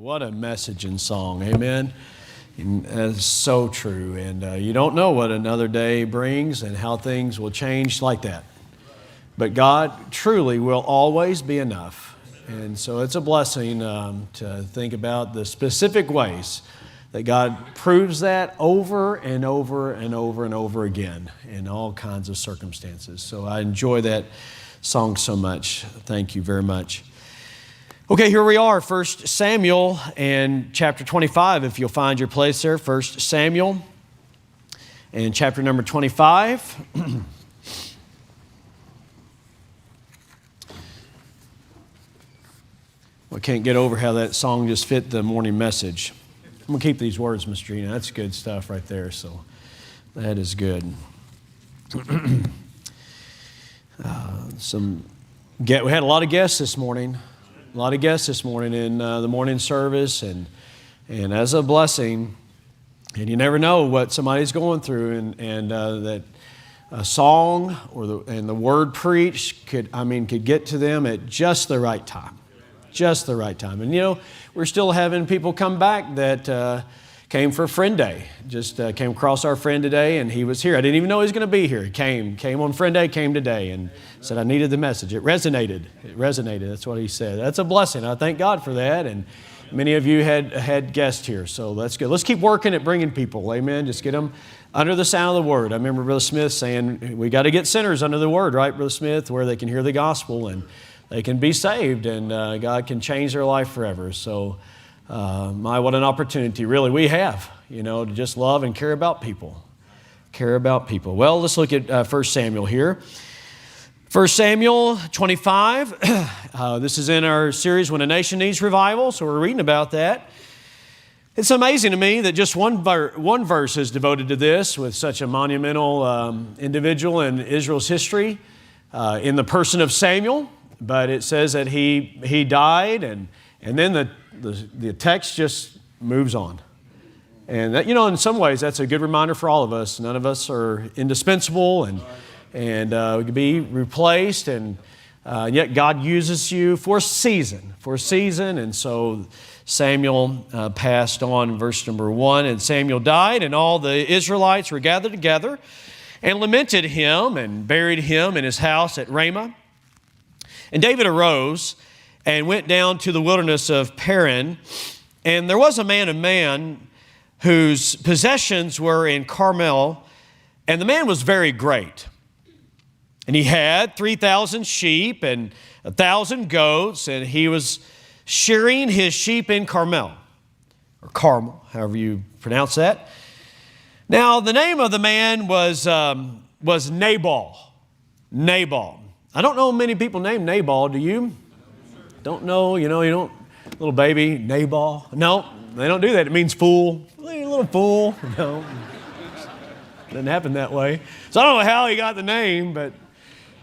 What a message and song, amen? And that's so true. And you don't know what another day brings and how things will change like that. But God truly will always be enough. And so it's a blessing to think about the specific ways that God proves that over and over and over and over again in all kinds of circumstances. So I enjoy that song so much. Thank you very much. Okay, here we are, 1 Samuel and chapter 25, if you'll find your place there. 1 Samuel and chapter number 25. I can't get over how that song just fit the morning message. I'm going to keep these words, Miss Gina. That's good stuff right there, so that is good. We had a lot of guests this morning. A lot of guests this morning in the morning service, and as a blessing, and you never know what somebody's going through, and that a song or the word preached could get to them at just the right time. Just the right time. And you know, we're still having people come back that came for Friend Day. Just came across our friend today, and he was here. I didn't even know he was going to be here. He came on Friend Day, came today, and said, I needed the message. It resonated. That's what he said. That's a blessing. I thank God for that. And many of you had guests here, so that's good. Let's keep working at bringing people. Amen. Just get them under the sound of the word. I remember Brother Smith saying, we got to get sinners under the word, right, Brother Smith, where they can hear the gospel and they can be saved, and God can change their life forever. So, what an opportunity, really, we have, to just love and care about people. Care about people. Well, let's look at 1 Samuel here. 1 Samuel 25. This is in our series, When a Nation Needs Revival, so we're reading about that. It's amazing to me that just one verse is devoted to this with such a monumental individual in Israel's history in the person of Samuel. But it says that he died, and then the text just moves on. And that, in some ways, that's a good reminder for all of us. None of us are indispensable, and we can be replaced, and yet God uses you for a season. And so Samuel passed on, verse number 1, and Samuel died, and all the Israelites were gathered together and lamented him and buried him in his house at Ramah. And David arose and went down to the wilderness of Paran. And there was a man whose possessions were in Carmel, and the man was very great. And he had 3,000 sheep and 1,000 goats, and he was shearing his sheep in Carmel, or Carmel, however you pronounce that. Now, the name of the man was Nabal. Nabal. I don't know many people named Nabal, do you? Don't know, you don't, little baby, Nabal. No, they don't do that. It means fool. Little fool. No, doesn't happen that way. So I don't know how he got the name, but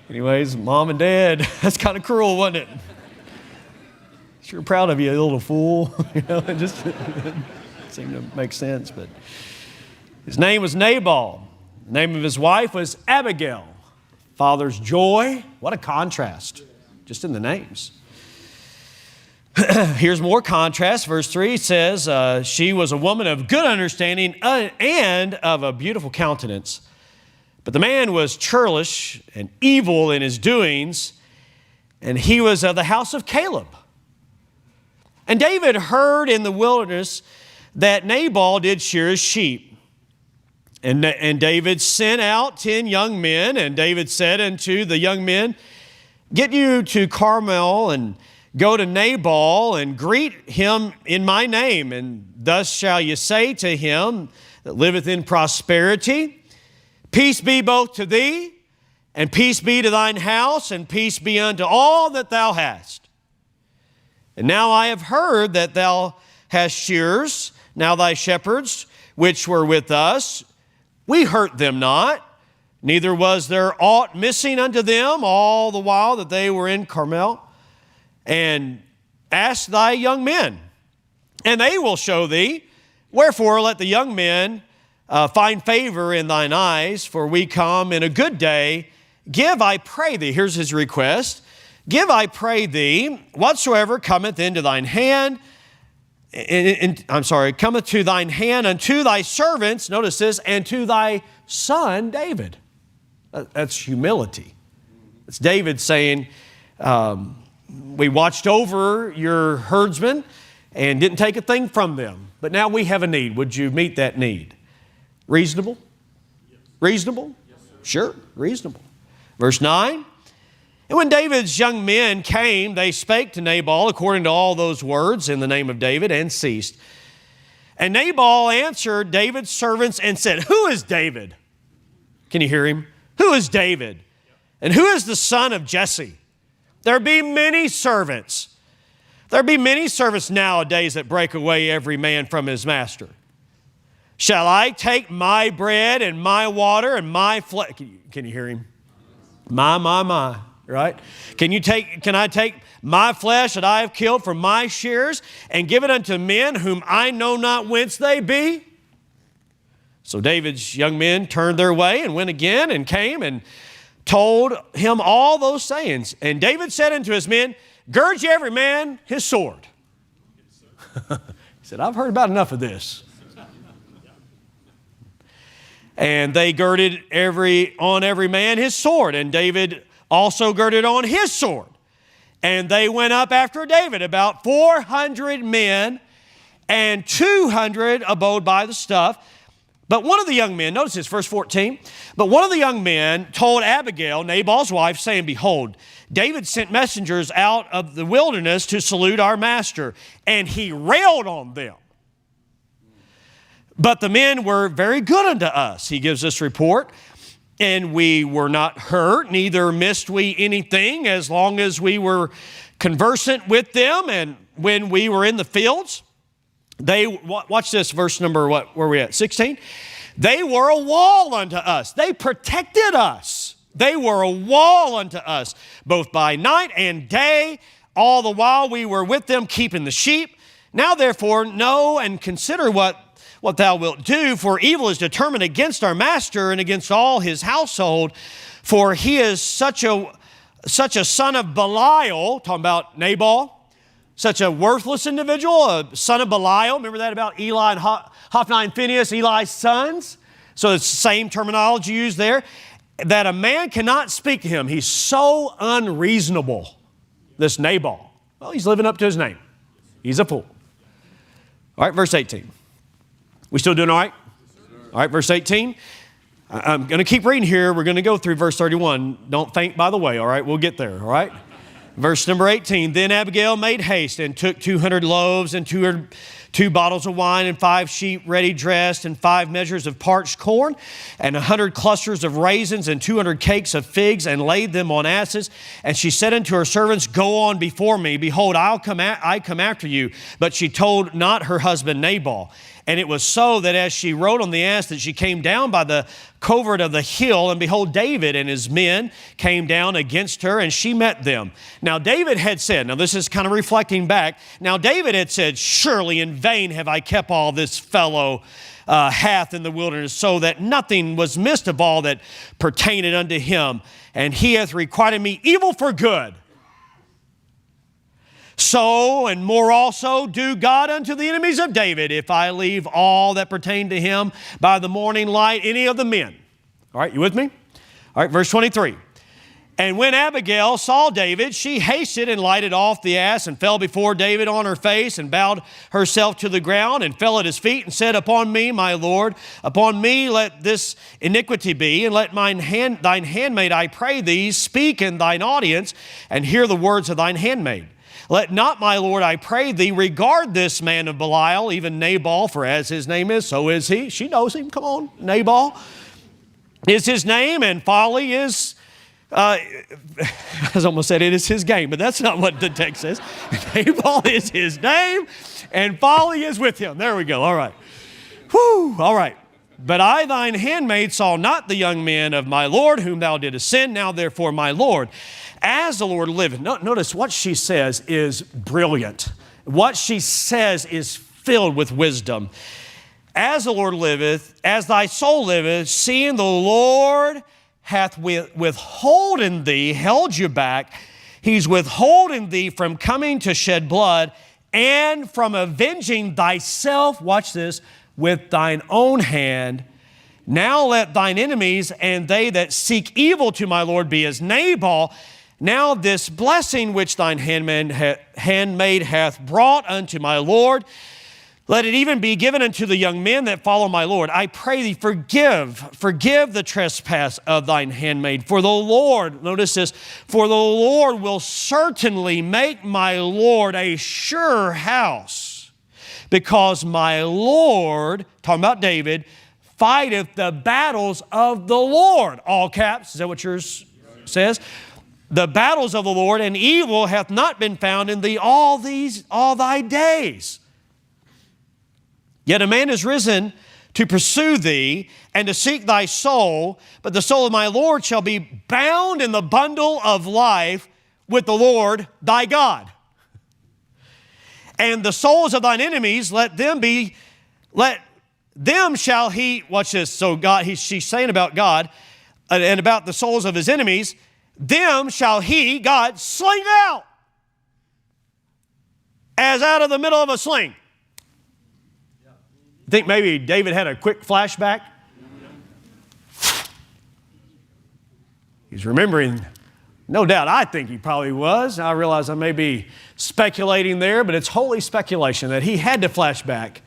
anyways, mom and dad, that's kind of cruel, wasn't it? Sure proud of you, little fool. It just seemed to make sense, but his name was Nabal. The name of his wife was Abigail. Father's joy. What a contrast, just in the names. Here's more contrast. Verse 3 says, she was a woman of good understanding and of a beautiful countenance. But the man was churlish and evil in his doings, and he was of the house of Caleb. And David heard in the wilderness that Nabal did shear his sheep. And David sent out 10 young men, and David said unto the young men, get you to Carmel and go to Nabal and greet him in my name. And thus shall you say to him that liveth in prosperity, peace be both to thee, and peace be to thine house, and peace be unto all that thou hast. And now I have heard that thou hast shearers, now thy shepherds, which were with us, we hurt them not, neither was there aught missing unto them all the while that they were in Carmel. And ask thy young men, and they will show thee. Wherefore let the young men find favor in thine eyes, for we come in a good day. Give, I pray thee, here's his request, give, I pray thee, whatsoever cometh into thine hand, cometh to thine hand unto thy servants, notice this, and to thy son David. That's humility. It's David saying, we watched over your herdsmen and didn't take a thing from them, but now we have a need. Would you meet that need? Reasonable? Yes. Reasonable? Yes, sure, reasonable. Verse 9, and when David's young men came, they spake to Nabal according to all those words in the name of David, and ceased. And Nabal answered David's servants and said, who is David? Can you hear him? Who is David? And who is the son of Jesse? There be many servants. There be many servants nowadays that break away every man from his master. Shall I take my bread and my water and my flesh? Can you hear him? My, right? Can I take my flesh that I have killed from my shears and give it unto men whom I know not whence they be? So David's young men turned their way and went again and came and told him all those sayings. And David said unto his men, gird ye every man his sword. He said, I've heard about enough of this. And they girded on every man his sword. And David also girded on his sword. And they went up after David, about 400 men, and 200 abode by the stuff. But one of the young men, notice this, verse 14, but one of the young men told Abigail, Nabal's wife, saying, behold, David sent messengers out of the wilderness to salute our master, and he railed on them. But the men were very good unto us, he gives this report, and we were not hurt, neither missed we anything as long as we were conversant with them, and when we were in the fields. They, watch this, verse number, where are we at? 16. They were a wall unto us. They protected us. They were a wall unto us, both by night and day, all the while we were with them keeping the sheep. Now therefore know and consider what thou wilt do, for evil is determined against our master and against all his household, for he is such a son of Belial, talking about Nabal, such a worthless individual, a son of Belial. Remember that about Eli and Hophni and Phinehas, Eli's sons? So it's the same terminology used there, that a man cannot speak to him. He's so unreasonable, this Nabal. Well, he's living up to his name. He's a fool. All right, verse 18. We still doing all right? All right, verse 18. I'm going to keep reading here. We're going to go through verse 31. Don't faint by the way, all right? We'll get there, all right? Verse number 18, then Abigail made haste and took 200 loaves and 2 bottles of wine and 5 sheep ready dressed and 5 measures of parched corn and 100 clusters of raisins and 200 cakes of figs and laid them on asses. And she said unto her servants, go on before me. Behold, I come after you. But she told not her husband Nabal. And it was so that as she rode on the ass that she came down by the covert of the hill, and behold, David and his men came down against her, and she met them. Now David had said, now this is kind of reflecting back, now David had said, surely in vain have I kept all this fellow hath in the wilderness, so that nothing was missed of all that pertained unto him, and he hath requited me evil for good. So and more also do God unto the enemies of David, if I leave all that pertain to him by the morning light, any of the men. All right, you with me? All right, verse 23. And when Abigail saw David, she hasted and lighted off the ass and fell before David on her face and bowed herself to the ground and fell at his feet and said, upon me, my Lord, upon me let this iniquity be, and let thine handmaid, I pray thee, speak in thine audience and hear the words of thine handmaid. Let not, my Lord, I pray thee, regard this man of Belial, even Nabal, for as his name is, so is he. She knows him. Come on, Nabal is his name, and folly is, I almost said it is his game, but that's not what the text says. Nabal is his name, and folly is with him. There we go. All right. Whew. All right. But I, thine handmaid, saw not the young men of my Lord, whom thou didst send. Now therefore, my Lord, as the Lord liveth. Notice what she says is brilliant. What she says is filled with wisdom. As the Lord liveth, as thy soul liveth, seeing the Lord hath withholden thee, held you back, he's withholding thee from coming to shed blood, and from avenging thyself, watch this, with thine own hand. Now let thine enemies and they that seek evil to my Lord be as Nabal. Now this blessing which thine handmaid hath brought unto my Lord, let it even be given unto the young men that follow my Lord. I pray thee, forgive the trespass of thine handmaid. For the Lord, notice this, for the Lord will certainly make my Lord a sure house, because my Lord, talking about David, fighteth the battles of the Lord. All caps, is that what yours says? The battles of the Lord, and evil hath not been found in thee all thy days. Yet a man is risen to pursue thee and to seek thy soul, but the soul of my Lord shall be bound in the bundle of life with the Lord thy God. And the souls of thine enemies, let them shall he, watch this, so God, she's saying about God and about the souls of his enemies, them shall he, God, sling out as out of the middle of a sling. Think maybe David had a quick flashback? He's remembering, no doubt I think he probably was. I realize I may be speculating there, but it's holy speculation that he had to flash back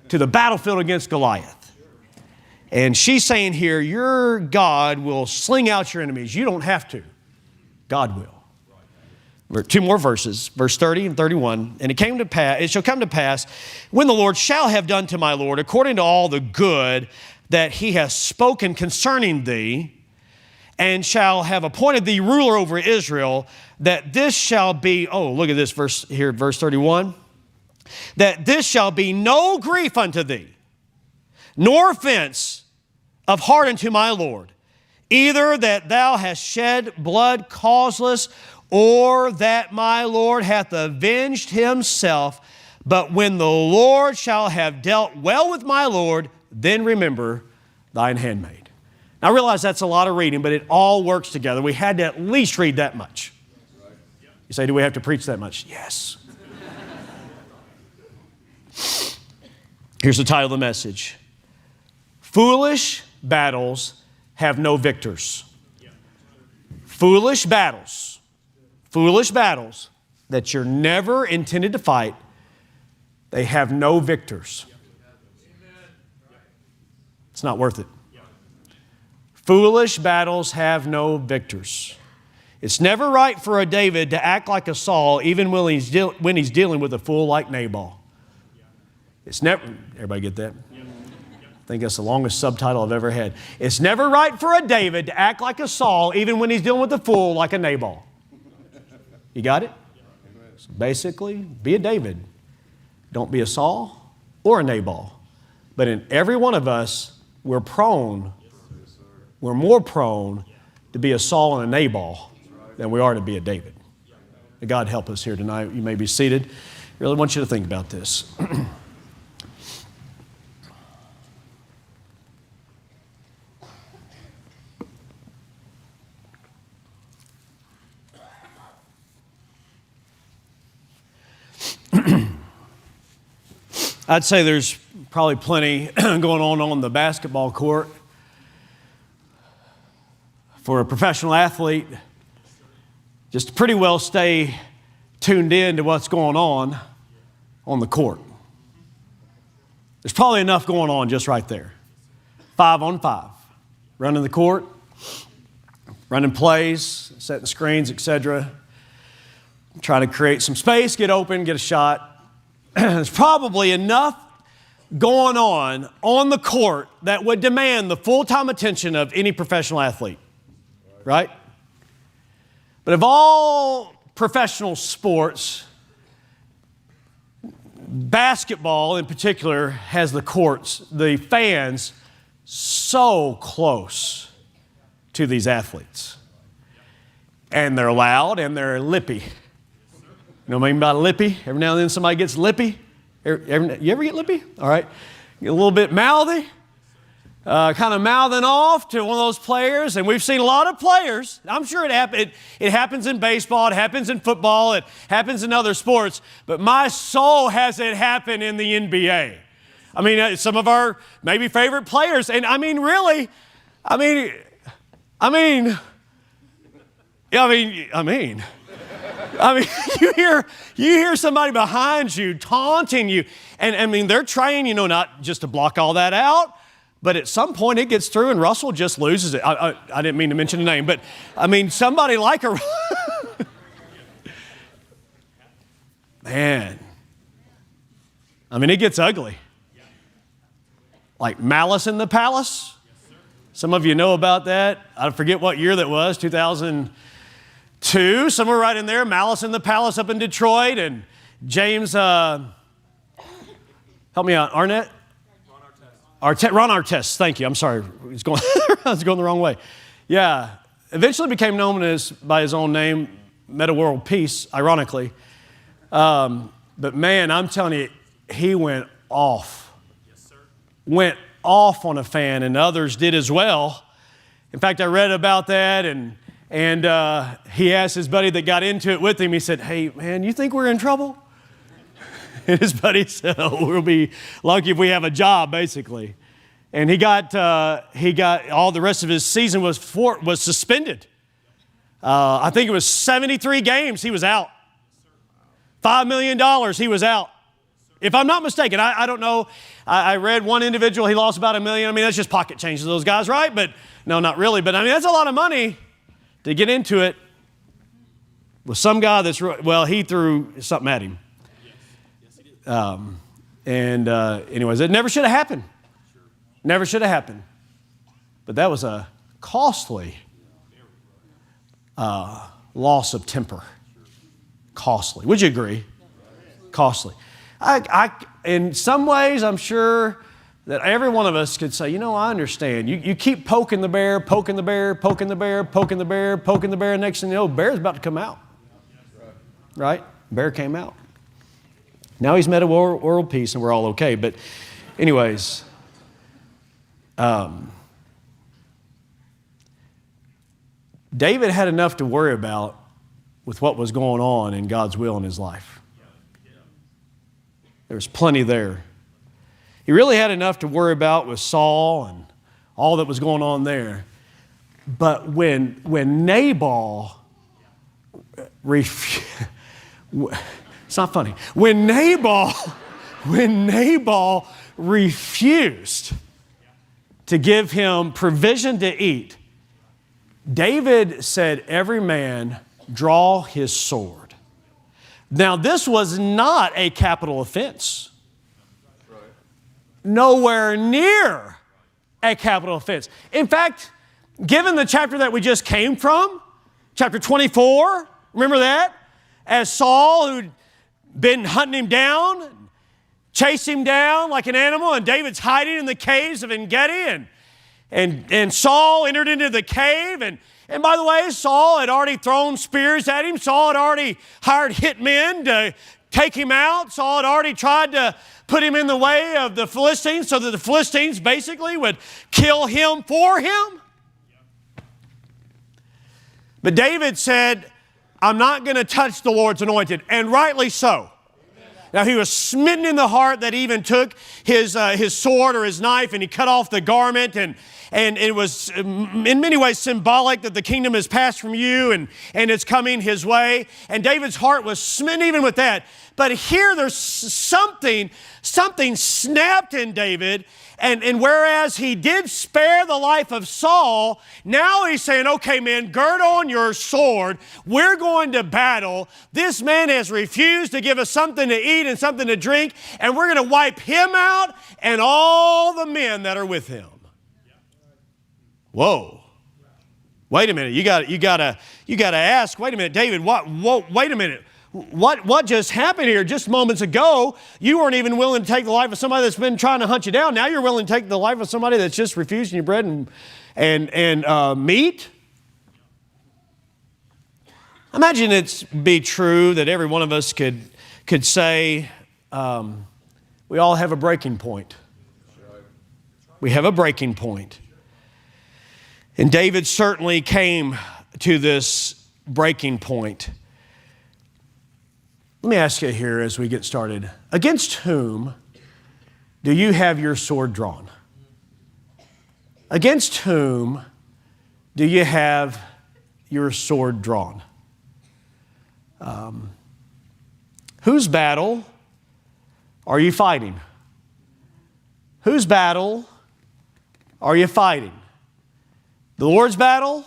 to the battlefield against Goliath. And she's saying here, your God will sling out your enemies. You don't have to. God will. Two more verses, verse 30 and 31. And it shall come to pass, when the Lord shall have done to my Lord, according to all the good that he has spoken concerning thee, and shall have appointed thee ruler over Israel, that this shall be, oh, look at this verse here, verse 31. That this shall be no grief unto thee, nor offense of heart unto my Lord, either that thou hast shed blood causeless, or that my Lord hath avenged himself. But when the Lord shall have dealt well with my Lord, then remember thine handmaid. Now I realize that's a lot of reading, but it all works together. We had to at least read that much. You say, do we have to preach that much? Yes. Here's the title of the message. Foolish battles have no victors. Foolish battles that you're never intended to fight, they have no victors. It's not worth it. Foolish battles have no victors. It's never right for a David to act like a Saul, even when he's dealing with a fool like Nabal. It's never, everybody get that? I think that's the longest subtitle I've ever had. It's never right for a David to act like a Saul, even when he's dealing with a fool like a Nabal. You got it? So basically, be a David. Don't be a Saul or a Nabal. But in every one of us, we're more prone to be a Saul and a Nabal than we are to be a David. May God help us here tonight. You may be seated. I really want you to think about this. I'd say there's probably plenty going on the basketball court. For a professional athlete, just to pretty well stay tuned in to what's going on the court. There's probably enough going on just right there. 5-on-5. Running the court, running plays, setting screens, etc. Trying to create some space, get open, get a shot. There's probably enough going on the court that would demand the full-time attention of any professional athlete, right? But of all professional sports, basketball in particular has the courts, the fans, so close to these athletes. And they're loud and they're lippy. You know what I mean by lippy? Every now and then somebody gets lippy. You ever get lippy? All right. Get a little bit mouthy. kind of mouthing off to one of those players. And we've seen a lot of players. I'm sure it happens in baseball. It happens in football. It happens in other sports. But my soul has it happen in the NBA. I mean, some of our maybe favorite players. And I mean, really, I mean, you hear somebody behind you taunting you, and I mean, they're trying, not just to block all that out, but at some point it gets through and Russell just loses it. I didn't mean to mention the name, but I mean, somebody like a man. I mean, it gets ugly. Like Malice in the Palace. Some of you know about that. I forget what year that was, 2002, somewhere right in there. Malice in the Palace up in Detroit. And James, help me out, Arnett? Ron Artest, thank you. I'm sorry. I was going the wrong way. Yeah. Eventually became known by his own name, Meta World Peace, ironically. But man, I'm telling you, he went off. Yes, sir. Went off on a fan, and others did as well. In fact, I read about that, and he asked his buddy that got into it with him, he said, "Hey, man, you think we're in trouble?" And his buddy said, "Oh, we'll be lucky if we have a job," basically. And he got all the rest of his season was suspended. I think it was 73 games he was out. $5 million he was out. If I'm not mistaken, I don't know. I read one individual, he lost about $1 million. I mean, that's just pocket change to those guys, right? But no, not really. But I mean, that's a lot of money to get into it with some guy he threw something at him. Anyways, it never should have happened. Never should have happened. But that was a costly loss of temper. Costly. Would you agree? Costly. In some ways, I'm sure that every one of us could say, I understand. You keep poking the bear, poking the bear, poking the bear, poking the bear, poking the bear. Next thing you know, bear's about to come out. Right? Bear came out. Now he's met a world peace and we're all okay. But anyways, David had enough to worry about with what was going on in God's will in his life. There was plenty there. He really had enough to worry about with Saul and all that was going on there. But when Nabal it's not funny. When Nabal refused to give him provision to eat, David said, "Every man draw his sword." Now, this was not a capital offense. Nowhere near a capital offense. In fact, given the chapter that we just came from, chapter 24, remember that? As Saul, who'd been hunting him down, chased him down like an animal, and David's hiding in the caves of En-Gedi, and Saul entered into the cave, and by the way, Saul had already thrown spears at him. Saul had already hired hitmen to take him out. Saul had already tried to put him in the way of the Philistines so that the Philistines basically would kill him for him. But David said, "I'm not going to touch the Lord's anointed," and rightly so. Now, he was smitten in the heart that he even took his sword or his knife and he cut off the garment, and it was in many ways symbolic that the kingdom has passed from you and it's coming his way. And David's heart was smitten even with that. But here there's something snapped in David. And whereas he did spare the life of Saul, now he's saying, "Okay, man, gird on your sword. We're going to battle. This man has refused to give us something to eat and something to drink, and we're going to wipe him out and all the men that are with him." Whoa. Wait a minute. You got to ask, wait a minute, David, wait a minute. What just happened here? Just moments ago, you weren't even willing to take the life of somebody that's been trying to hunt you down. Now you're willing to take the life of somebody that's just refusing you bread and meat? Imagine it's be true that every one of us could say, we all have a breaking point. We have a breaking point. And David certainly came to this breaking point. Let me ask you here as we get started. Against whom do you have your sword drawn? Against whom do you have your sword drawn? Whose battle are you fighting? Whose battle are you fighting? The Lord's battle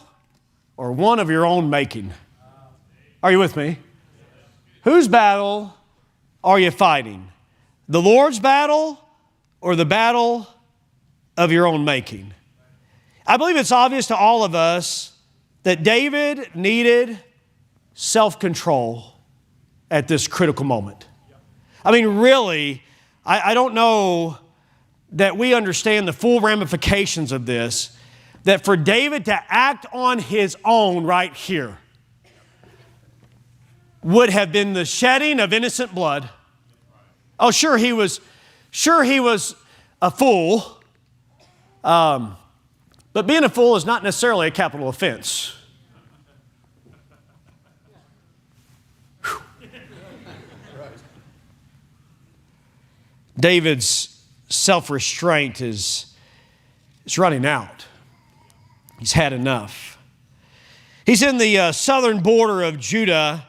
or one of your own making? Are you with me? Whose battle are you fighting? The Lord's battle or the battle of your own making? I believe it's obvious to all of us that David needed self-control at this critical moment. I mean, really, I don't know that we understand the full ramifications of this, that for David to act on his own right here would have been the shedding of innocent blood. Oh, sure he was a fool, but being a fool is not necessarily a capital offense. David's self-restraint is running out. He's had enough. He's in the southern border of Judah,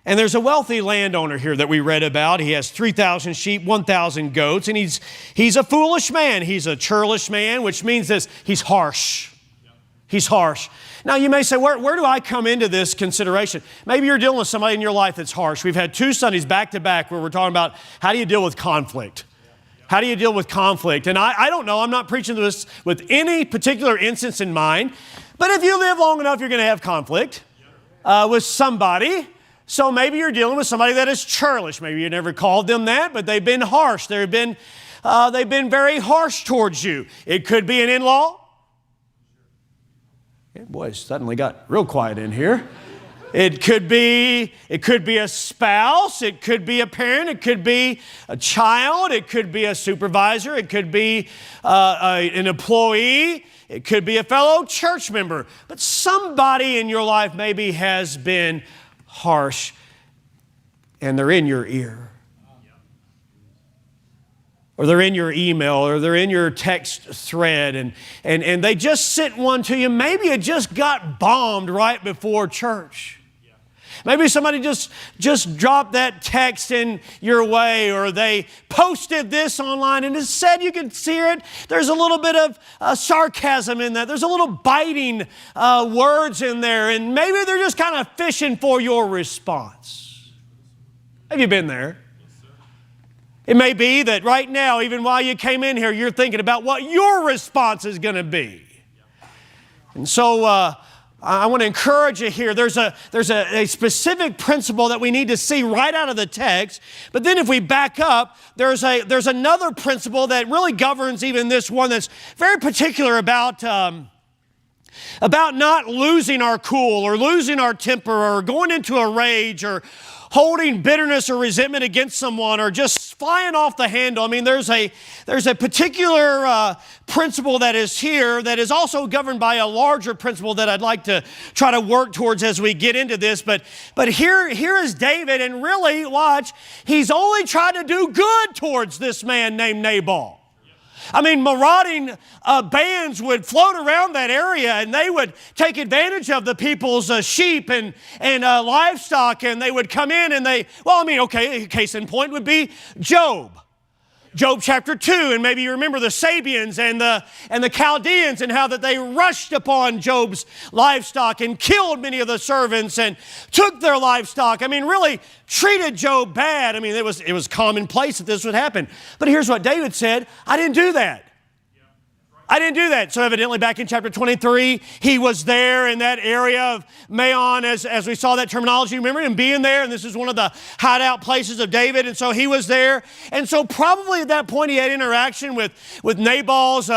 and there's a wealthy landowner here that we read about. He has 3,000 sheep, 1,000 goats, and he's a foolish man. He's a churlish man, which means this, he's harsh. He's harsh. Now, you may say, where do I come into this consideration? Maybe you're dealing with somebody in your life that's harsh. We've had 2 Sundays back to back where we're talking about how do you deal with conflict? How do you deal with conflict? And I don't know. I'm not preaching this with any particular instance in mind. But if you live long enough, you're going to have conflict with somebody. So maybe you're dealing with somebody that is churlish. Maybe you never called them that, but they've been harsh. They've been very harsh towards you. It could be an in-law. Boy, it suddenly got real quiet in here. It could be a spouse, it could be a parent, it could be a child, it could be a supervisor, it could be an employee, it could be a fellow church member. But somebody in your life maybe has been harsh and they're in your ear. Or they're in your email, or they're in your text thread, and they just sent one to you. Maybe it just got bombed right before church. Maybe somebody just dropped that text in your way, or they posted this online and it said you could see it. There's a little bit of sarcasm in that. There's a little biting words in there, and maybe they're just kind of fishing for your response. Have you been there? It may be that right now, even while you came in here, you're thinking about what your response is going to be. And so I want to encourage you here. There's a specific principle that we need to see right out of the text. But then if we back up, there's another principle that really governs even this one that's very particular about not losing our cool or losing our temper or going into a rage or holding bitterness or resentment against someone or just flying off the handle. I mean, there's a particular principle that is here that is also governed by a larger principle that I'd like to try to work towards as we get into this. But here is David, and really, watch, he's only trying to do good towards this man named Nabal. I mean, marauding bands would float around that area, and they would take advantage of the people's sheep and livestock, and they would come in and case in point would be Job. Job chapter 2, and maybe you remember the Sabians and the Chaldeans and how that they rushed upon Job's livestock and killed many of the servants and took their livestock. I mean, really treated Job bad. I mean, it was commonplace that this would happen. But here's what David said: I didn't do that. I didn't do that. So evidently back in chapter 23, he was there in that area of Maon as we saw that terminology. Remember him being there? And this is one of the hideout places of David. And so he was there. And so probably at that point he had interaction with Nabal's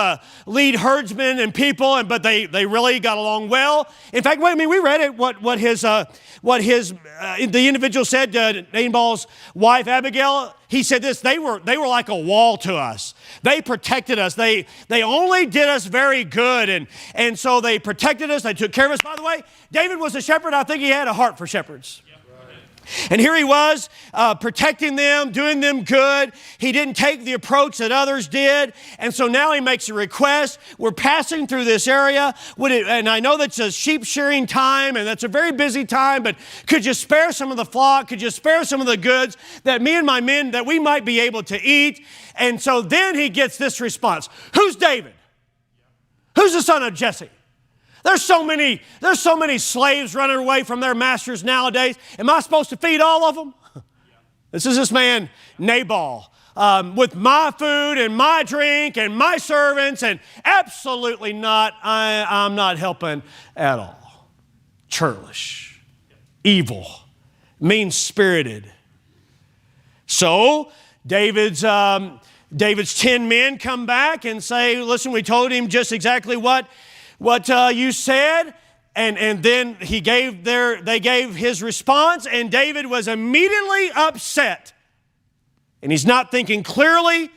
lead herdsmen and people, but they really got along well. In fact, we read it, what the individual said to Nabal's wife, Abigail. He said this, they were like a wall to us. They protected us. They only did us very good. And so they protected us. They took care of us. By the way, David was a shepherd. I think he had a heart for shepherds. And here he was protecting them, doing them good. He didn't take the approach that others did. And so now he makes a request. We're passing through this area. And I know that's a sheep shearing time, and that's a very busy time, but could you spare some of the flock? Could you spare some of the goods that me and my men, that we might be able to eat? And so then he gets this response. Who's David? Who's the son of Jesse? There's so many slaves running away from their masters nowadays. Am I supposed to feed all of them? This is this man, Nabal, with my food and my drink and my servants, and absolutely not. I'm not helping at all. Churlish, evil, mean-spirited. So David's 10 men come back and say, listen, we told him just exactly what you said, and then they gave his response, and David was immediately upset. And he's not thinking clearly.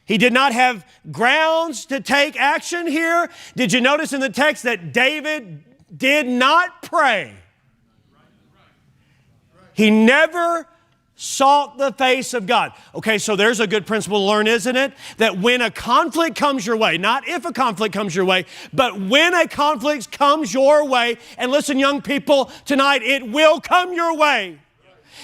He did not have grounds to take action here. Did you notice in the text that David did not pray? He never sought the face of God. Okay, so there's a good principle to learn, isn't it? That when a conflict comes your way, not if a conflict comes your way, but when a conflict comes your way, and listen, young people, tonight, it will come your way.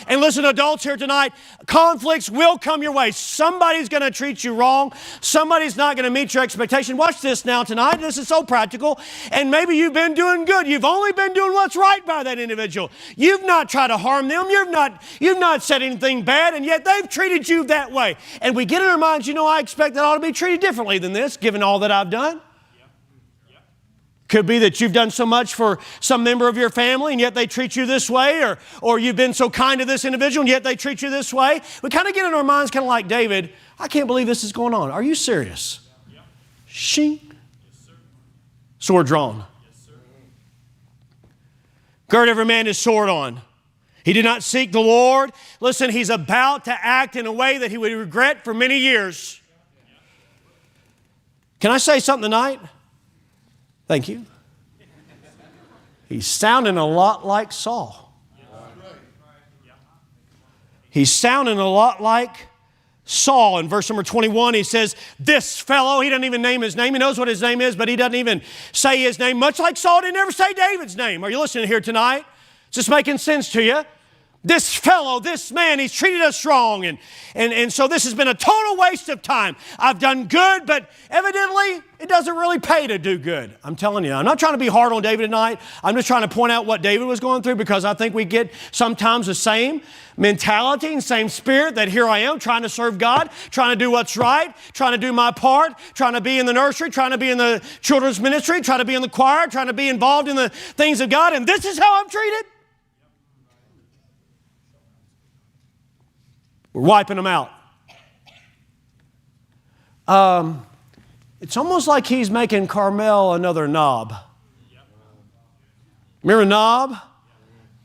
And listen, adults here tonight, conflicts will come your way. Somebody's going to treat you wrong. Somebody's not going to meet your expectation. Watch this now tonight. This is so practical. And maybe you've been doing good. You've only been doing what's right by that individual. You've not tried to harm them. You've not said anything bad, and yet they've treated you that way. And we get in our minds, I expect that I ought to be treated differently than this, given all that I've done. Could be that you've done so much for some member of your family, and yet they treat you this way, or you've been so kind to this individual, and yet they treat you this way. We kind of get in our minds kind of like David. I can't believe this is going on. Are you serious? Yeah. Shing. Yes, sword drawn. Yes, sir. Gird every man his sword on. He did not seek the Lord. Listen, he's about to act in a way that he would regret for many years. Can I say something tonight? Thank you. He's sounding a lot like Saul. He's sounding a lot like Saul. In verse number 21, he says, this fellow, he doesn't even name his name. He knows what his name is, but he doesn't even say his name. Much like Saul didn't ever say David's name. Are you listening here tonight? Is this making sense to you? This fellow, this man, he's treated us wrong. And so this has been a total waste of time. I've done good, but evidently it doesn't really pay to do good. I'm telling you. I'm not trying to be hard on David tonight. I'm just trying to point out what David was going through, because I think we get sometimes the same mentality and same spirit that here I am trying to serve God, trying to do what's right, trying to do my part, trying to be in the nursery, trying to be in the children's ministry, trying to be in the choir, trying to be involved in the things of God, and this is how I'm treated. We're wiping them out. It's almost like he's making Carmel another Nob. Remember Nob?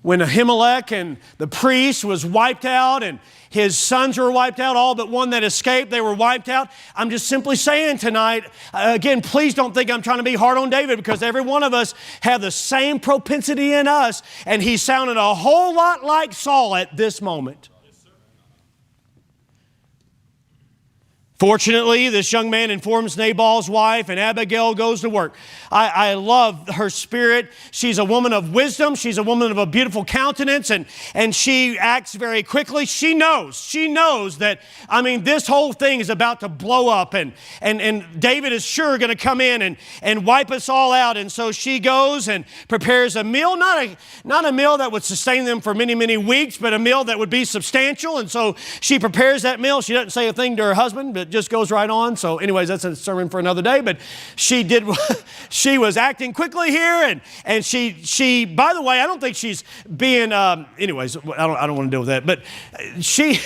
When Ahimelech and the priest was wiped out and his sons were wiped out, all but one that escaped, they were wiped out. I'm just simply saying tonight, again, please don't think I'm trying to be hard on David, because every one of us have the same propensity in us, and he sounded a whole lot like Saul at this moment. Fortunately, this young man informs Nabal's wife, and Abigail goes to work. I love her spirit. She's a woman of wisdom. She's a woman of a beautiful countenance, and she acts very quickly. She knows that, this whole thing is about to blow up, and David is sure going to come in and wipe us all out. And so she goes and prepares a meal, not a meal that would sustain them for many, many weeks, but a meal that would be substantial. And so she prepares that meal. She doesn't say a thing to her husband, but just goes right on. So anyways, that's a sermon for another day. But she was acting quickly here. And she, by the way, I don't think she's being, anyways, I don't want to deal with that. But she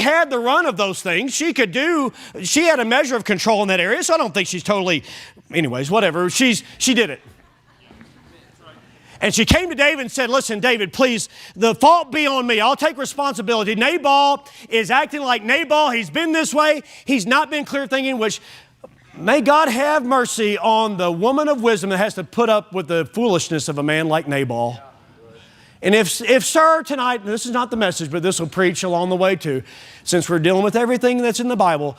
had the run of those things. She had a measure of control in that area. So I don't think she's totally, anyways, whatever. She did it. And she came to David and said, listen, David, please, the fault be on me. I'll take responsibility. Nabal is acting like Nabal. He's been this way. He's not been clear thinking, which may God have mercy on the woman of wisdom that has to put up with the foolishness of a man like Nabal. And if sir, tonight, and this is not the message, but this will preach along the way too, since we're dealing with everything that's in the Bible,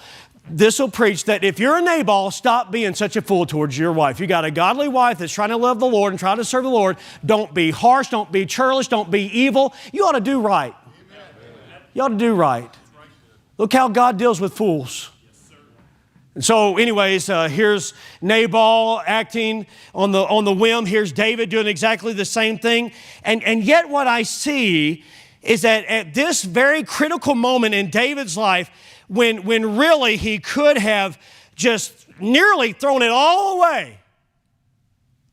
this will preach that if you're a Nabal, stop being such a fool towards your wife. You got a godly wife that's trying to love the Lord and try to serve the Lord. Don't be harsh, don't be churlish, don't be evil. You ought to do right. You ought to do right. Look how God deals with fools. And so anyways, here's Nabal acting on the whim. Here's David doing exactly the same thing. And yet what I see is that at this very critical moment in David's life, when really he could have just nearly thrown it all away,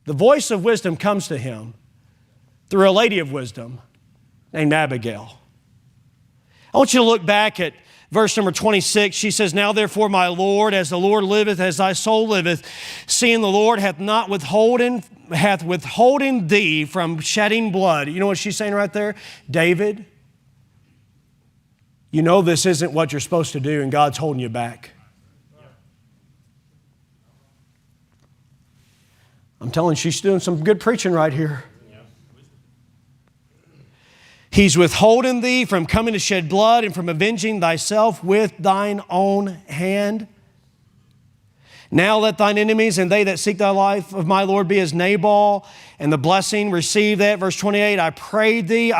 the voice of wisdom comes to him through a lady of wisdom named Abigail. I want you to look back at verse number 26. She says, now therefore, my Lord, as the Lord liveth, as thy soul liveth, seeing the Lord hath withholden thee from shedding blood. You know what she's saying right there? David, you know this isn't what you're supposed to do, and God's holding you back. I'm telling you, she's doing some good preaching right here. He's withholding thee from coming to shed blood and from avenging thyself with thine own hand. Now let thine enemies and they that seek thy life of my Lord be as Nabal, and the blessing receive that. Verse 28, I pray thee,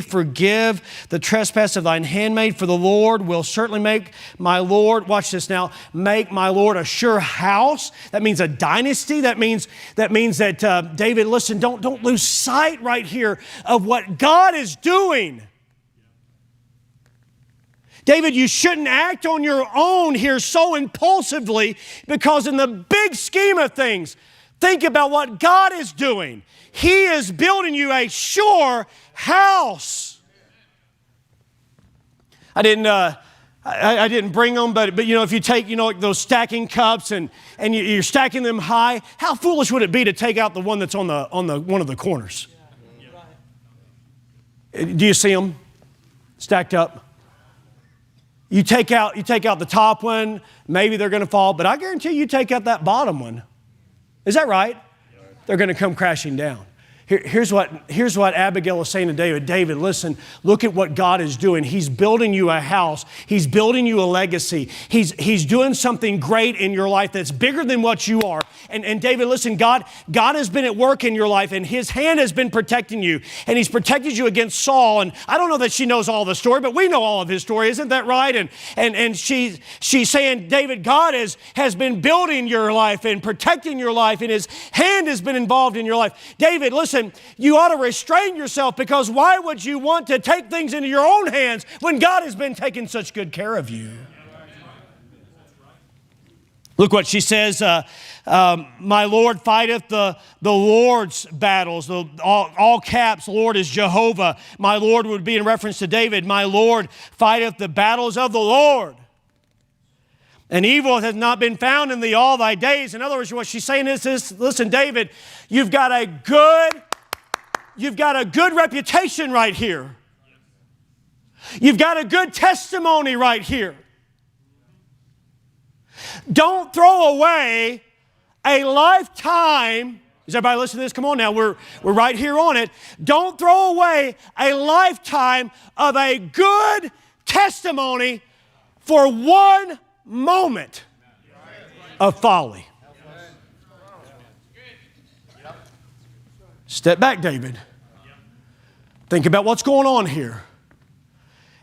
forgive the trespass of thine handmaid, for the Lord will certainly make my Lord, watch this now, make my Lord a sure house. That means a dynasty. That means that David, listen, don't lose sight right here of what God is doing. David, you shouldn't act on your own here so impulsively, because in the big scheme of things, think about what God is doing. He is building you a sure house. I didn't bring them, but you know, if you take, you know, like those stacking cups and you're stacking them high, how foolish would it be to take out the one that's on the one of the corners? Do you see them stacked up? You take out the top one, maybe they're going to fall, but I guarantee you take out that bottom one. Is that right? They're going to come crashing down. Here's what Abigail is saying to David. David, listen, look at what God is doing. He's building you a house. He's building you a legacy. He's doing something great in your life that's bigger than what you are. And David, listen, God has been at work in your life, and His hand has been protecting you. And He's protected you against Saul. And I don't know that she knows all the story, but we know all of his story. Isn't that right? And she's saying, David, God has been building your life and protecting your life, and His hand has been involved in your life. David, listen, you ought to restrain yourself, because why would you want to take things into your own hands when God has been taking such good care of you? Look what she says, my Lord fighteth the Lord's battles. All caps, Lord is Jehovah. My Lord would be in reference to David. My Lord fighteth the battles of the Lord. And evil hath not been found in thee all thy days. In other words, what she's saying is this: listen, David, you've got a good reputation right here. You've got a good testimony right here. Don't throw away a lifetime. Is everybody listening to this? Come on now, we're right here on it. Don't throw away a lifetime of a good testimony for one moment of folly. Step back, David. Think about what's going on here.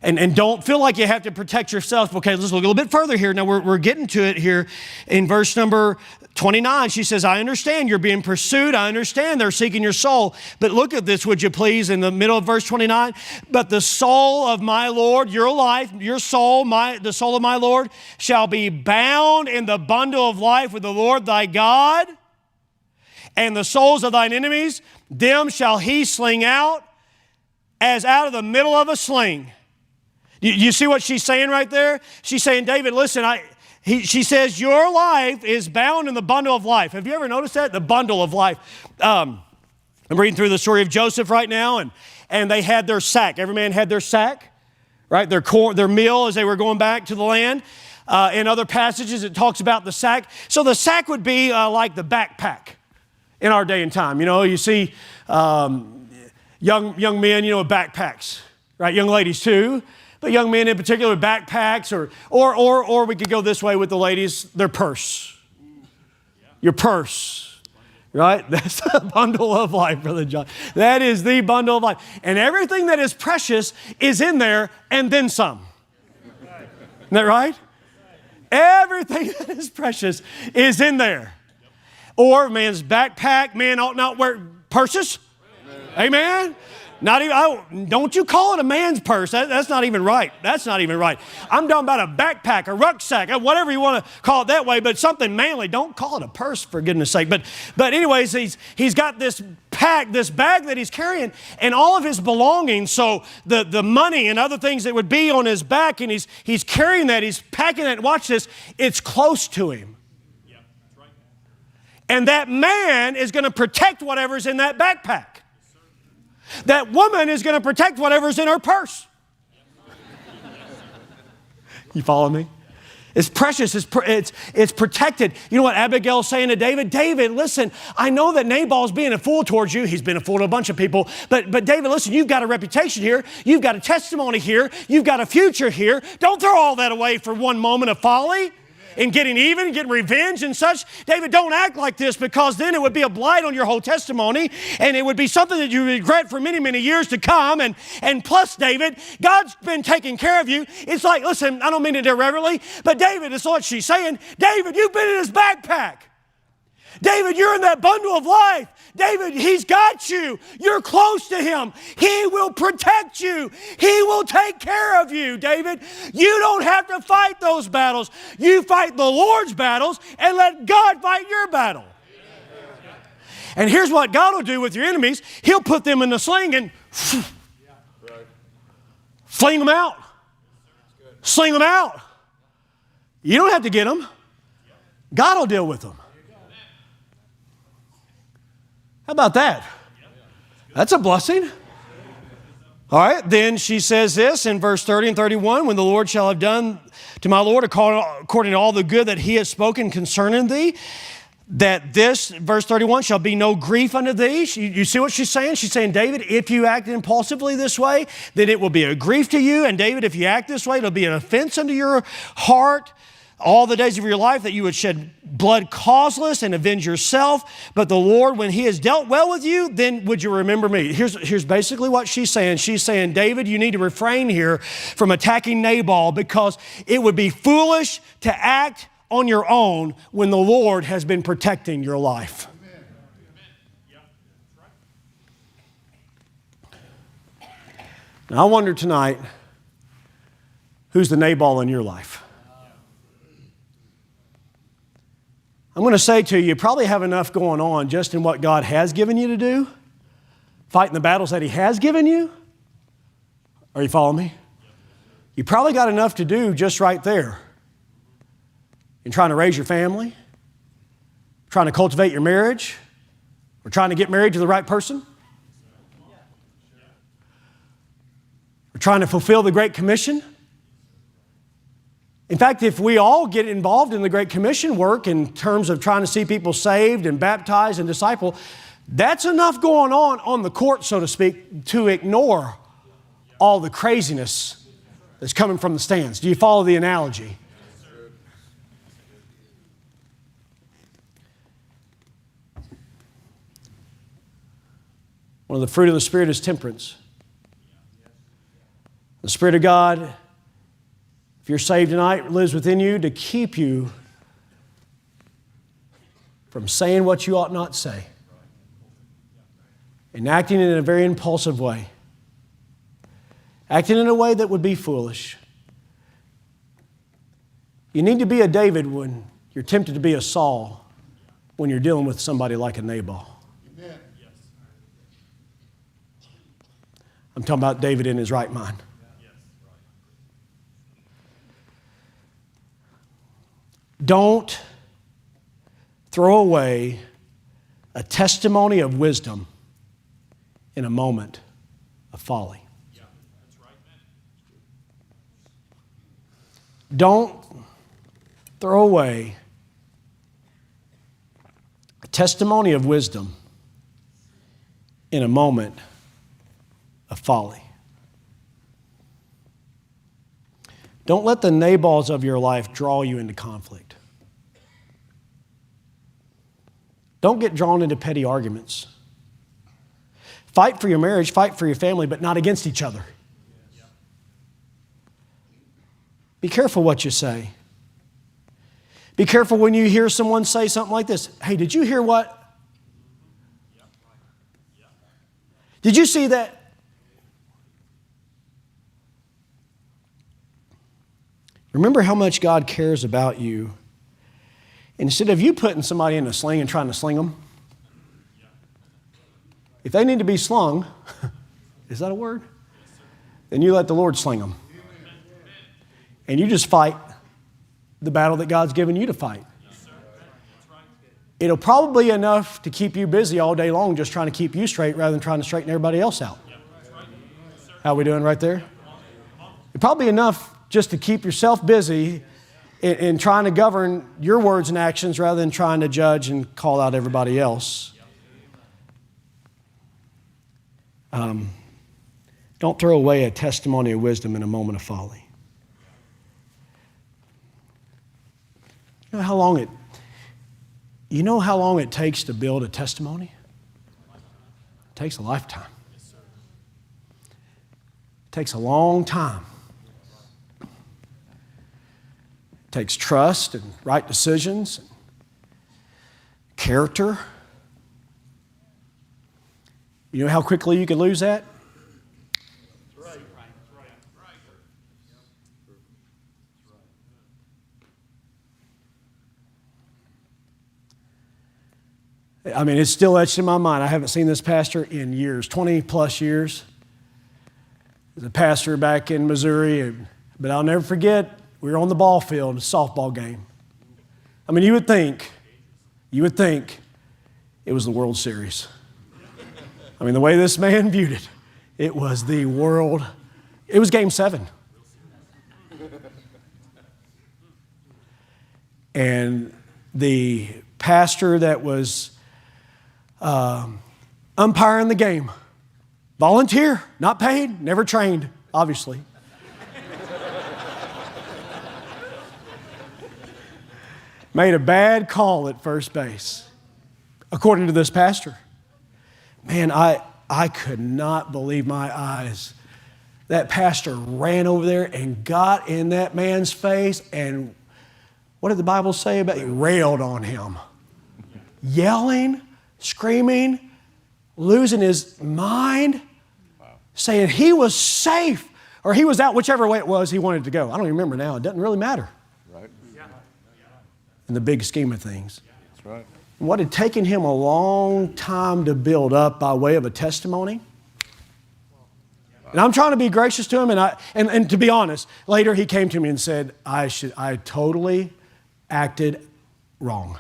And don't feel like you have to protect yourself. Okay, let's look a little bit further here. Now, we're getting to it here in verse number 29. She says, I understand you're being pursued. I understand they're seeking your soul. But look at this, would you please, in the middle of verse 29. But the soul of my Lord, your life, your soul, the soul of my Lord, shall be bound in the bundle of life with the Lord thy God. And the souls of thine enemies, them shall he sling out as out of the middle of a sling. You see what she's saying right there? She's saying, David, listen, she says, your life is bound in the bundle of life. Have you ever noticed that? The bundle of life. I'm reading through the story of Joseph right now, and they had their sack. Every man had their sack, right? Their meal as they were going back to the land. In other passages, it talks about the sack. So the sack would be like the backpack in our day and time. You know, you see young men, you know, with backpacks, right? Young ladies too. But young men in particular with backpacks, or we could go this way with the ladies, their purse. Your purse, right? That's the bundle of life, Brother John. That is the bundle of life. And everything that is precious is in there and then some. Isn't that right? Everything that is precious is in there. Or man's backpack, man ought not wear purses. Amen? Not even, don't you call it a man's purse. That's not even right. That's not even right. I'm talking about a backpack, a rucksack, whatever you want to call it that way, but something manly. Don't call it a purse, for goodness sake. But anyways, he's got this bag that he's carrying, and all of his belongings, so the money and other things that would be on his back, and he's carrying that, he's packing that. Watch this, it's close to him. Yeah, that's right. And that man is going to protect whatever's in that backpack. That woman is going to protect whatever's in her purse. You follow me? It's precious. It's protected. You know what Abigail's saying to David? David, listen, I know that Nabal's being a fool towards you. He's been a fool to a bunch of people. But David, listen, you've got a reputation here. You've got a testimony here. You've got a future here. Don't throw all that away for one moment of folly. And getting even, and getting revenge and such. David, don't act like this, because then it would be a blight on your whole testimony, and it would be something that you regret for many, many years to come. And plus, David, God's been taking care of you. It's like, listen, I don't mean it irreverently, but David, it's what she's saying. David, you've been in his backpack. David, you're in that bundle of life. David, he's got you. You're close to him. He will protect you. He will take care of you, David. You don't have to fight those battles. You fight the Lord's battles and let God fight your battle. And here's what God will do with your enemies. He'll put them in the sling and fling them out. Sling them out. You don't have to get them. God will deal with them. How about that? That's a blessing. All right, then she says this in verse 30 and 31, when the Lord shall have done to my Lord according to all the good that he has spoken concerning thee, that this, verse 31, shall be no grief unto thee. You see what she's saying? She's saying, David, if you act impulsively this way, then it will be a grief to you. And David, if you act this way, it'll be an offense unto your heart. All the days of your life that you would shed blood causeless and avenge yourself. But the Lord, when he has dealt well with you, then would you remember me? Here's basically what she's saying. She's saying, David, you need to refrain here from attacking Nabal, because it would be foolish to act on your own when the Lord has been protecting your life. Now, I wonder tonight, who's the Nabal in your life? I'm going to say to you, you probably have enough going on just in what God has given you to do, fighting the battles that he has given you. Are you following me? You probably got enough to do just right there in trying to raise your family, trying to cultivate your marriage, or trying to get married to the right person, or trying to fulfill the Great Commission. In fact, if we all get involved in the Great Commission work in terms of trying to see people saved and baptized and disciple, that's enough going on the court, so to speak, to ignore all the craziness that's coming from the stands. Do you follow the analogy? One of the fruit of the Spirit is temperance. The Spirit of God, if you're saved tonight, lives within you to keep you from saying what you ought not say and acting in a very impulsive way, acting in a way that would be foolish. You need to be a David when you're tempted to be a Saul when you're dealing with somebody like a Nabal. Amen. I'm talking about David in his right mind. Don't throw away a testimony of wisdom in a moment of folly. Yeah, that's right, man. Don't throw away a testimony of wisdom in a moment of folly. Don't let the Nabals of your life draw you into conflict. Don't get drawn into petty arguments. Fight for your marriage, fight for your family, but not against each other. Be careful what you say. Be careful when you hear someone say something like this. Hey, did you hear what? Did you see that? Remember how much God cares about you. Instead of you putting somebody in a sling and trying to sling them, if they need to be slung, is that a word? Then you let the Lord sling them. And you just fight the battle that God's given you to fight. It'll probably be enough to keep you busy all day long just trying to keep you straight rather than trying to straighten everybody else out. How are we doing right there? It's probably enough just to keep yourself busy in trying to govern your words and actions rather than trying to judge and call out everybody else. Don't throw away a testimony of wisdom in a moment of folly. You know how long it takes to build a testimony? It takes a lifetime. It takes a long time. It takes trust and right decisions, and character. You know how quickly you can lose that? I mean, it's still etched in my mind. I haven't seen this pastor in years, 20 plus years. He was a pastor back in Missouri, but I'll never forget, we were on the ball field, a softball game. I mean, you would think it was the World Series. I mean, the way this man viewed it, it was Game 7. And the pastor that was umpiring the game, volunteer, not paid, never trained, obviously. Made a bad call at first base, according to this pastor. Man, I could not believe my eyes. That pastor ran over there and got in that man's face, and what did the Bible say about it? Railed on him. Yelling, screaming, losing his mind, saying he was safe, or he was out, whichever way it was he wanted to go. I don't even remember now. It doesn't really matter. Right. In the big scheme of things. That's right. What had taken him a long time to build up by way of a testimony. And I'm trying to be gracious to him, and to be honest, later he came to me and said, I totally acted wrong.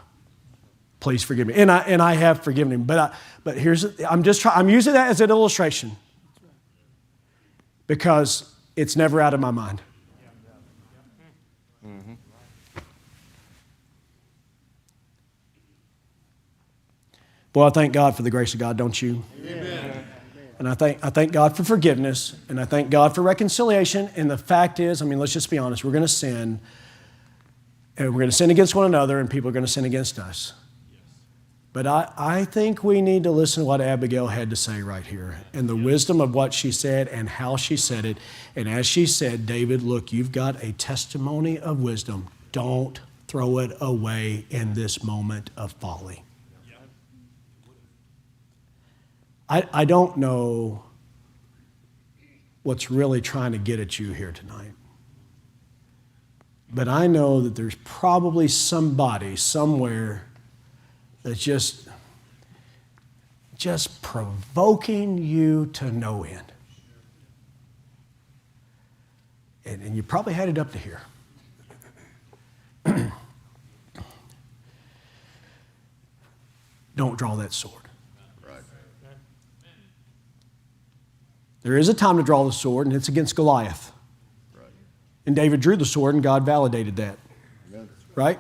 Please forgive me. And I have forgiven him. But I'm using that as an illustration because it's never out of my mind. Mm-hmm. Boy, I thank God for the grace of God, don't you? Amen. And I thank God for forgiveness, and I thank God for reconciliation. And the fact is, I mean, let's just be honest, we're going to sin, and we're going to sin against one another, and people are going to sin against us. But I think we need to listen to what Abigail had to say right here and the wisdom of what she said and how she said it. And as she said, David, look, you've got a testimony of wisdom. Don't throw it away in this moment of folly. I don't know what's really trying to get at you here tonight. But I know that there's probably somebody somewhere that's just provoking you to no end. And you probably had it up to here. Don't draw that sword. Right. There is a time to draw the sword, and it's against Goliath. Right. And David drew the sword, and God validated that. Amen. Right?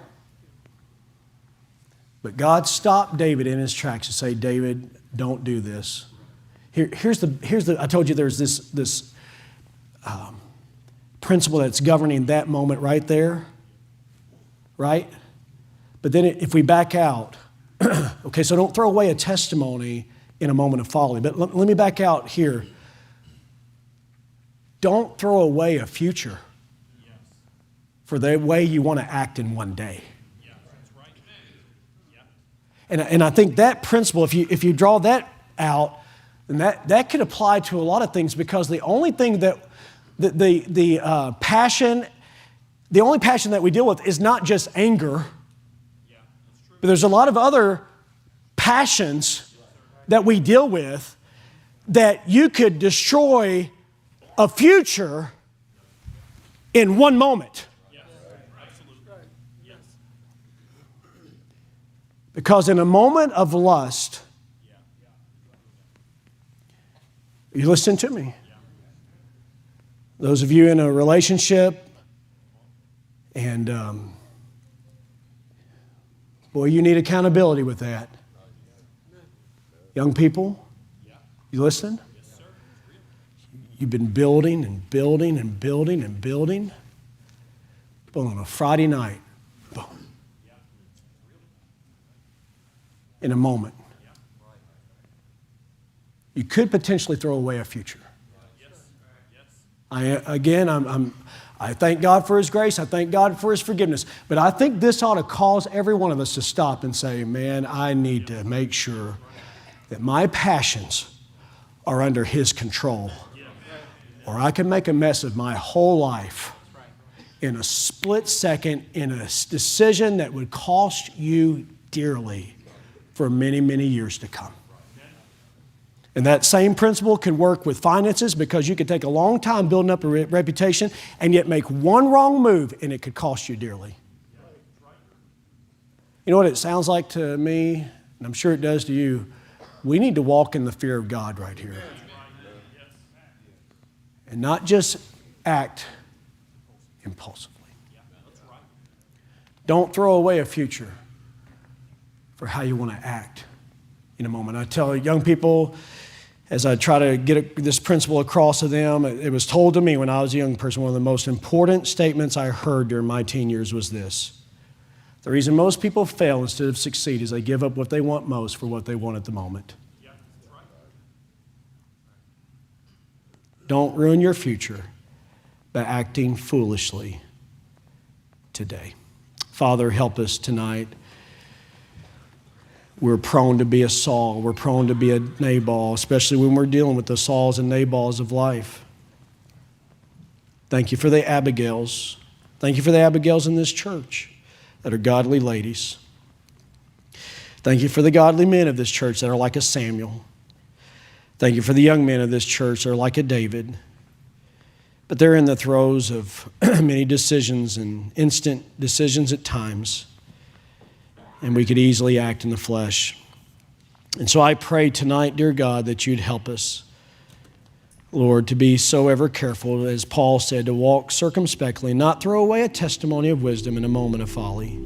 But God stopped David in his tracks to say, David, don't do this. Here's the. I told you there's this principle that's governing that moment right there. Right? But then if we back out, okay, so don't throw away a testimony in a moment of folly. But let me back out here. Don't throw away a future for the way you want to act in one day. And I think that principle, if you draw that out, then that could apply to a lot of things, because the only thing that the passion that we deal with is not just anger, but there's a lot of other passions that we deal with that you could destroy a future in one moment. Because in a moment of lust, you listen to me. Those of you in a relationship, and boy, you need accountability with that. Young people, you listen? You've been building and building and building and building. But on a Friday night, boom. In a moment, you could potentially throw away a future. I thank God for His grace. I thank God for His forgiveness. But I think this ought to cause every one of us to stop and say, man, I need to make sure that my passions are under His control, or I can make a mess of my whole life in a split second, in a decision that would cost you dearly for many, many years to come. And that same principle can work with finances, because you could take a long time building up a reputation and yet make one wrong move and it could cost you dearly. You know what it sounds like to me, and I'm sure it does to you? We need to walk in the fear of God right here. And not just act impulsively. Don't throw away a future for how you want to act in a moment. I tell young people, as I try to get this principle across to them, it was told to me when I was a young person, one of the most important statements I heard during my teen years was this: the reason most people fail instead of succeed is they give up what they want most for what they want at the moment. Don't ruin your future by acting foolishly today. Father, help us tonight. We're prone to be a Saul. We're prone to be a Nabal, especially when we're dealing with the Sauls and Nabals of life. Thank you for the Abigails. Thank you for the Abigails in this church that are godly ladies. Thank you for the godly men of this church that are like a Samuel. Thank you for the young men of this church that are like a David. But they're in the throes of many decisions and instant decisions at times. And we could easily act in the flesh. And so I pray tonight, dear God, that you'd help us, Lord, to be so ever careful, as Paul said, to walk circumspectly, not throw away a testimony of wisdom in a moment of folly.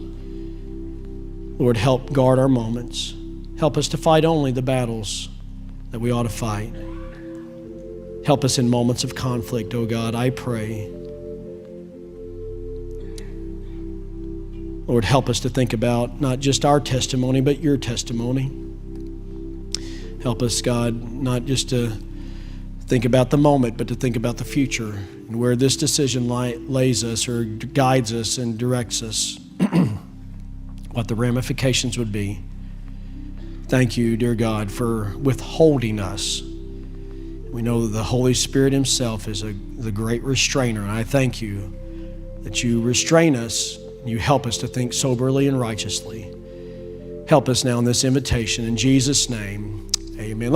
Lord, help guard our moments. Help us to fight only the battles that we ought to fight. Help us in moments of conflict, oh God, I pray. Lord, help us to think about not just our testimony, but your testimony. Help us, God, not just to think about the moment, but to think about the future and where this decision lays us or guides us and directs us, what the ramifications would be. Thank you, dear God, for withholding us. We know that the Holy Spirit himself is the great restrainer, and I thank you that you restrain us, and you help us to think soberly and righteously. Help us now in this invitation. In Jesus' name, amen.